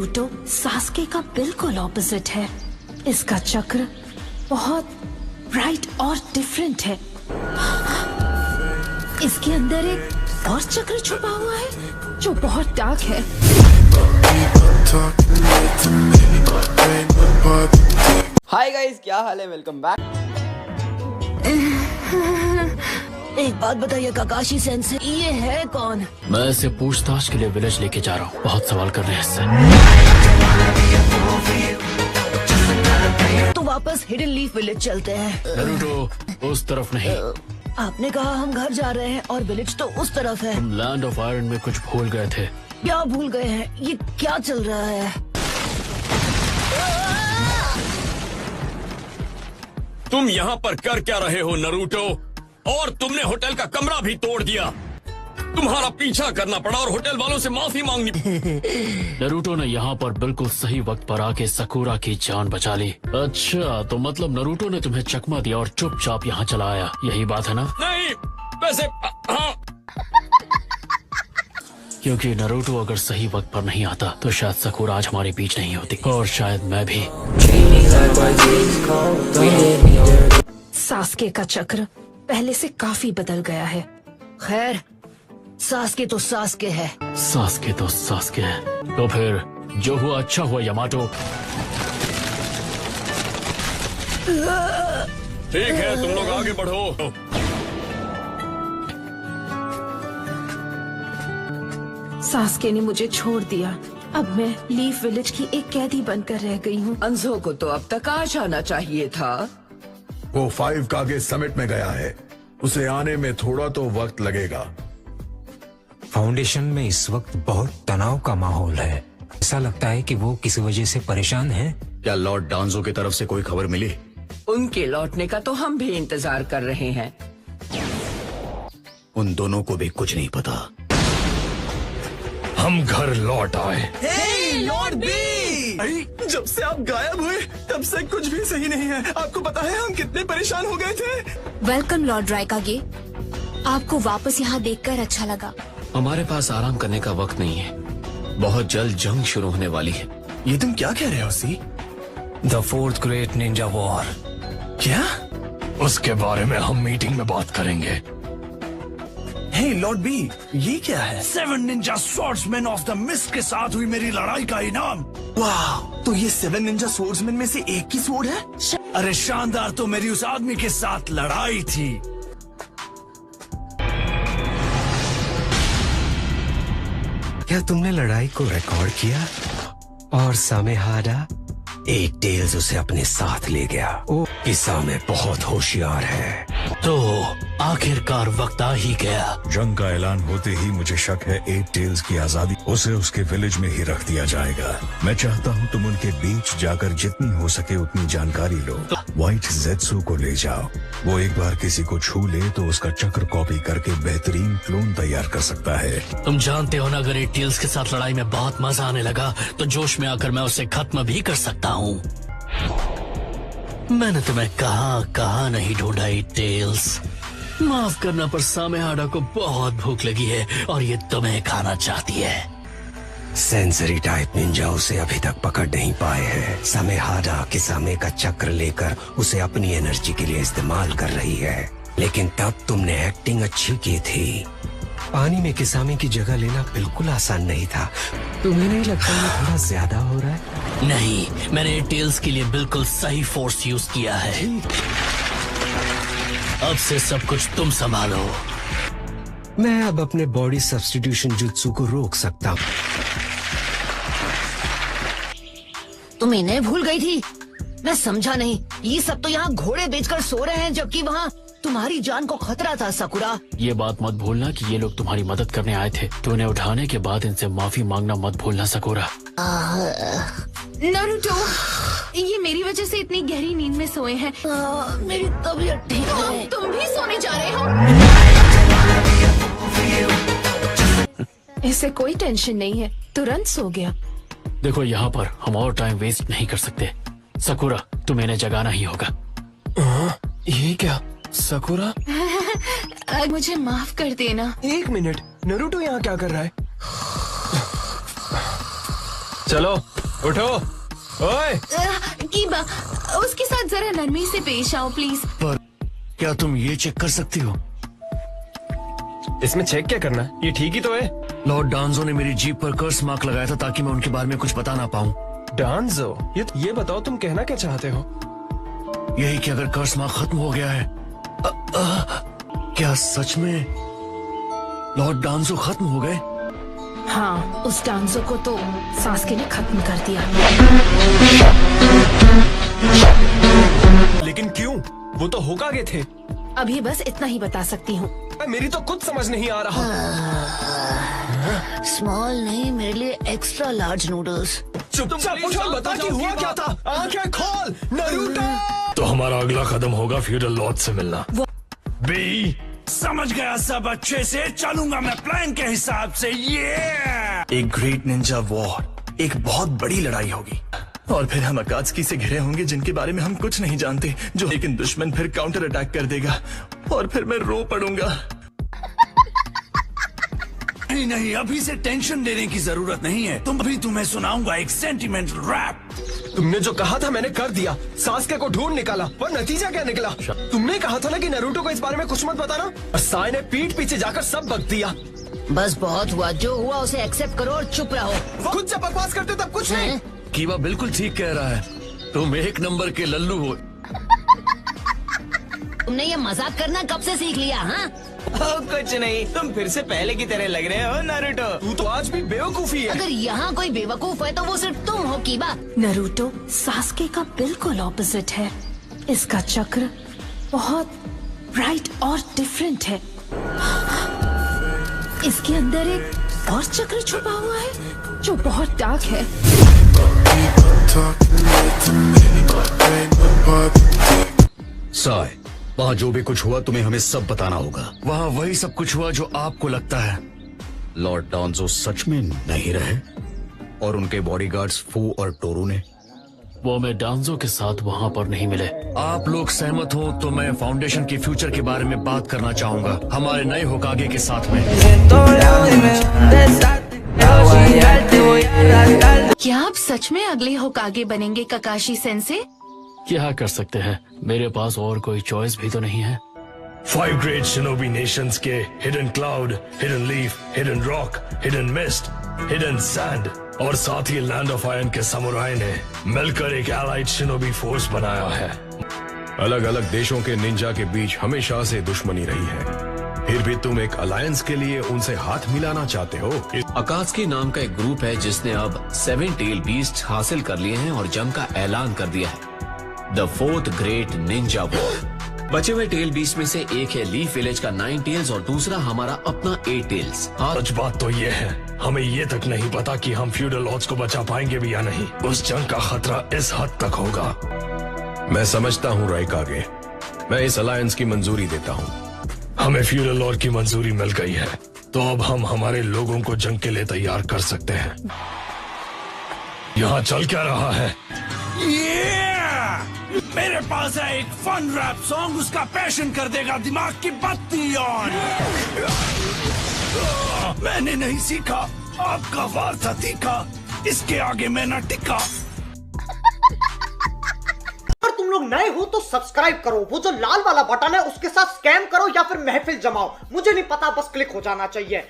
Naruto Sasuke का बिल्कुल opposite है। इसका चक्र बहुत ब्राइट और डिफरेंट है। इसके अंदर एक और चक्र छुपा हुआ है जो बहुत डार्क है। हाय गाइस, क्या हाल है? Welcome back. एक बात बताइए काकाशी सेंसे, ये है कौन? मैं इसे पूछताछ के लिए विलेज लेके जा रहा हूँ। बहुत सवाल कर रहे हैं इससे। तो वापस हिडन लीफ विलेज चलते हैं। नारुतो, उस तरफ नहीं। आपने कहा हम घर जा रहे हैं और विलेज तो उस तरफ है। हम लैंड ऑफ आयरन में कुछ भूल गए थे। क्या भूल गए हैं? ये क्या चल रहा है? तुम यहाँ पर कर क्या रहे हो नारुतो? और तुमने होटल का कमरा भी तोड़ दिया। तुम्हारा पीछा करना पड़ा और होटल वालों से माफी मांगनी। नारुतो ने यहाँ पर बिल्कुल सही वक्त पर आके साकुरा की जान बचा ली। अच्छा, तो मतलब नारुतो ने तुम्हें चकमा दिया और चुपचाप यहाँ चला आया, यही बात है ना? नहीं, वैसे हाँ। क्योंकि नारुतो अगर सही वक्त पर नहीं आता तो शायद साकुरा आज हमारे बीच नहीं होती, और शायद मैं भी। सास्के का चक्र पहले से काफी बदल गया है। खैर, सास्के तो सास्के है। सास्के तो सास्के है। तो फिर जो हुआ अच्छा हुआ यामाटो। ठीक है, तुम लोग आगे बढ़ो। सास्के ने मुझे छोड़ दिया। अब मैं लीफ विलेज की एक कैदी बनकर रह गई हूँ। अंजो को तो अब तक आ जाना चाहिए था। वो 5 कागे समिट में गया है। उसे आने में थोड़ा तो वक्त लगेगा। फाउंडेशन में इस वक्त बहुत तनाव का माहौल है। ऐसा लगता है कि वो किसी वजह से परेशान है। क्या लॉर्ड डांजो की तरफ से कोई खबर मिली? उनके लौटने का तो हम भी इंतजार कर रहे हैं। उन दोनों को भी कुछ नहीं पता। हम घर लौट आए। लॉर्ड बी, जब से आप गायब हुए तब से कुछ भी सही नहीं है। आपको पता है हम कितने परेशान हो गए थे। Welcome lord Raikage. आपको वापस यहाँ देखकर अच्छा लगा। हमारे पास आराम करने का वक्त नहीं है। बहुत जल्द जंग शुरू होने वाली है। ये तुम क्या कह रहे हो C? The 4th great ninja war. क्या? उसके बारे में हम मीटिंग में बात करेंगे। हे लॉर्ड बी, ये क्या है? 7 Ninja swordsman of the mist के साथ हुई मेरी लड़ाई का इनाम। वाह, तो ये 7 निंजा स्वॉर्ड्समैन में से एक की स्वॉर्ड है? अरे शानदार, तो मेरी उस आदमी के साथ लड़ाई थी। क्या तुमने लड़ाई को रिकॉर्ड किया? और सामेहाडा 8 टेल्स उसे अपने साथ ले गया। ओ, सामे बहुत होशियार है। तो आखिरकार वक्त आ ही गया। जंग का ऐलान होते ही मुझे शक है 8 टेल्स की आजादी उसे उसके विलेज में ही रख दिया जाएगा। मैं चाहता हूँ तुम उनके बीच जाकर जितनी हो सके उतनी जानकारी लो। व्हाइट ज़ेत्सु को ले जाओ। वो एक बार किसी को छू ले तो उसका चक्र कॉपी करके बेहतरीन क्लोन तैयार कर सकता है। तुम जानते हो ना, अगर 8 टेल्स के साथ लड़ाई में बहुत मजा आने लगा तो जोश में आकर मैं उसे खत्म भी कर सकता हूँ। मैंने तुम्हें कहा नहीं ढूंढा 8 टेल्स। माफ करना, पर सामेहाडा को बहुत भूख लगी है और ये तुम्हें खाना चाहती है। सेंसरी टाइप निंजा उसे अभी तक पकड़ नहीं पाए हैं। सामेहाडा किसामे का चक्र लेकर उसे अपनी एनर्जी के लिए इस्तेमाल कर रही है। लेकिन तब तुमने एक्टिंग अच्छी की थी। पानी में किसामे की जगह लेना बिल्कुल आसान नहीं था। तुम्हें नहीं लगता ये थोड़ा ज्यादा हो रहा है? नहीं, मैंने 8 टेल्स के लिए बिल्कुल सही फोर्स यूज किया है। अब से सब कुछ तुम संभालो। मैं अब अपने बॉडी सब्स्टिट्यूशन जुत्सु को रोक सकता हूँ। तुम इन्हें भूल गई थी? मैं समझा नहीं। ये सब तो यहाँ घोड़े बेचकर सो रहे हैं जबकि वहाँ तुम्हारी जान को खतरा था साकुरा। ये बात मत भूलना कि ये लोग तुम्हारी मदद करने आए थे। तो उन्हें उठाने के बाद इनसे माफी मांगना मत भूलना साकुरा। नारुतो, ये मेरी वजह से इतनी गहरी नींद में सोए हैं। मेरी तबीयत ठीक है। तुम भी सोने जा रहे हो? इसे कोई टेंशन नहीं है, तुरंत सो गया। देखो, यहाँ पर हम और टाइम वेस्ट नहीं कर सकते। साकुरा, तुम्हें इन्हें जगाना ही होगा। ये क्या साकुरा? मुझे माफ कर देना। 1 मिनट, नारुतो यहाँ क्या कर रहा है? चलो उठो। ओए कीबा, उसके साथ जरा नरमी से पेश आओ प्लीज। पर क्या तुम ये चेक कर सकती हो? इसमें चेक क्या करना है? ये ठीक ही तो है। लॉर्ड डांजो ने मेरी जीप पर कर्स मार्क लगाया था ताकि मैं उनके बारे में कुछ बता ना पाऊं। डांजो, ये बताओ तुम कहना क्या चाहते हो? यही कि अगर कर्स मार्क खत्म हो गया है, क्या सच में लॉर्ड डांजो खत्म हो गए? हाँ, उस डांजो को तो सास्के ने खत्म कर दिया। लेकिन क्यों? वो तो होकागे थे। अभी बस इतना ही बता सकती हूँ। मेरी तो कुछ समझ नहीं आ रहा। स्मॉल नहीं, मेरे लिए एक्स्ट्रा लार्ज नूडल्स। चुपचाप उठ और बता कि हुआ क्या था। आंखें खोल नरूटो। तो हमारा अगला कदम होगा फ्यूडल लॉर्ड से मिलना। बी समझ गया सब अच्छे से। चलूंगा मैं प्लान के हिसाब से। ये एक ग्रेट निंजा वॉर, एक बहुत बड़ी लड़ाई होगी और फिर हम अकात्सुकी से घिरे होंगे जिनके बारे में हम कुछ नहीं जानते, जो लेकिन दुश्मन फिर काउंटर अटैक कर देगा और फिर मैं रो पड़ूंगा। नहीं नहीं, अभी से टेंशन लेने की जरूरत नहीं है। तुम्हें सुनाऊंगा एक सेंटिमेंटल रैप। तुमने जो कहा था मैंने कर दिया। सास्के को ढूंढ निकाला, पर नतीजा क्या निकला? तुमने कहा था ना कि नरूटो को इस बारे में कुछ मत बताना, और साई ने पीठ पीछे जाकर सब बक दिया। बस बहुत हुआ, जो हुआ उसे एक्सेप्ट करो और चुप रहो। खुद जब बकवास करते तब कुछ नहीं। कीबा बिल्कुल ठीक कह रहा है, तुम एक नंबर के लल्लू हो। तुमने ये मजाक करना कब से सीख लिया? हाँ, कुछ नहीं, तुम फिर से पहले की तरह लग रहे हो नारुतो। तू तो आज भी बेवकूफी है। अगर यहाँ कोई बेवकूफ है तो वो सिर्फ तुम हो कीबा। नरूटो सास्के का बिल्कुल ऑपोजिट है। इसका चक्र बहुत ब्राइट और डिफरेंट है। इसके अंदर एक और चक्र छुपा हुआ है जो बहुत डार्क है। साई, वहाँ जो भी कुछ हुआ तुम्हें हमें सब बताना होगा। वहाँ वही सब कुछ हुआ जो आपको लगता है। लॉर्ड डांजो सच में नहीं रहे और उनके बॉडीगार्ड्स फू और टोरू ने? वो मैं डांजो के साथ वहाँ पर नहीं मिले। आप लोग सहमत हो तो मैं फाउंडेशन के फ्यूचर के बारे में बात करना चाहूंगा, हमारे नए होकागे के साथ में। क्या आप सच में अगले होकागे बनेंगे ककाशी सेंसे? क्या कर सकते हैं, मेरे पास और कोई चॉइस भी तो नहीं है। 5 ग्रेट शिनोबी नेशंस के hidden cloud, hidden leaf, hidden rock, hidden mist, hidden sand और साथ ही लैंड ऑफ आयरन के समुराई ने मिलकर एक एलाइड शिनोबी फोर्स बनाया है। अलग अलग देशों के निंजा के बीच हमेशा से दुश्मनी रही है, फिर भी तुम एक अलायंस के लिए उनसे हाथ मिलाना चाहते हो। अकात्सुकी नाम का एक ग्रुप है जिसने अब 7 टेल बीस्ट हासिल कर लिए हैं और जंग का ऐलान कर दिया है, the 4th great ninja war. बचे हुए टेल बीस्ट में से एक है लीफ विलेज का 9 टेल्स और दूसरा हमारा अपना 8 टेल्स। सच बात तो ये है, हमें ये तक नहीं पता कि हम फ्यूडल लॉर्ड्स को बचा पाएंगे भी या नहीं। उस जंग का खतरा इस हद तक होगा। मैं समझता हूँ राइकागे, मैं इस अलायंस की मंजूरी देता हूँ। हमें फ्यूडल लॉर्ड की मंजूरी मिल गई है, तो अब हम हमारे लोगों को जंग के लिए तैयार कर सकते हैं। यहाँ चल क्या रहा है? मेरे पास है एक फन रैप सॉन्ग, उसका पैशन कर देगा दिमाग की बत्ती ऑन। मैंने नहीं सीखा, आपका वार था तीखा, इसके आगे मैं न टिका। अगर तुम लोग नए हो तो सब्सक्राइब करो, वो जो लाल वाला बटन है उसके साथ स्कैम करो या फिर महफिल जमाओ, मुझे नहीं पता, बस क्लिक हो जाना चाहिए।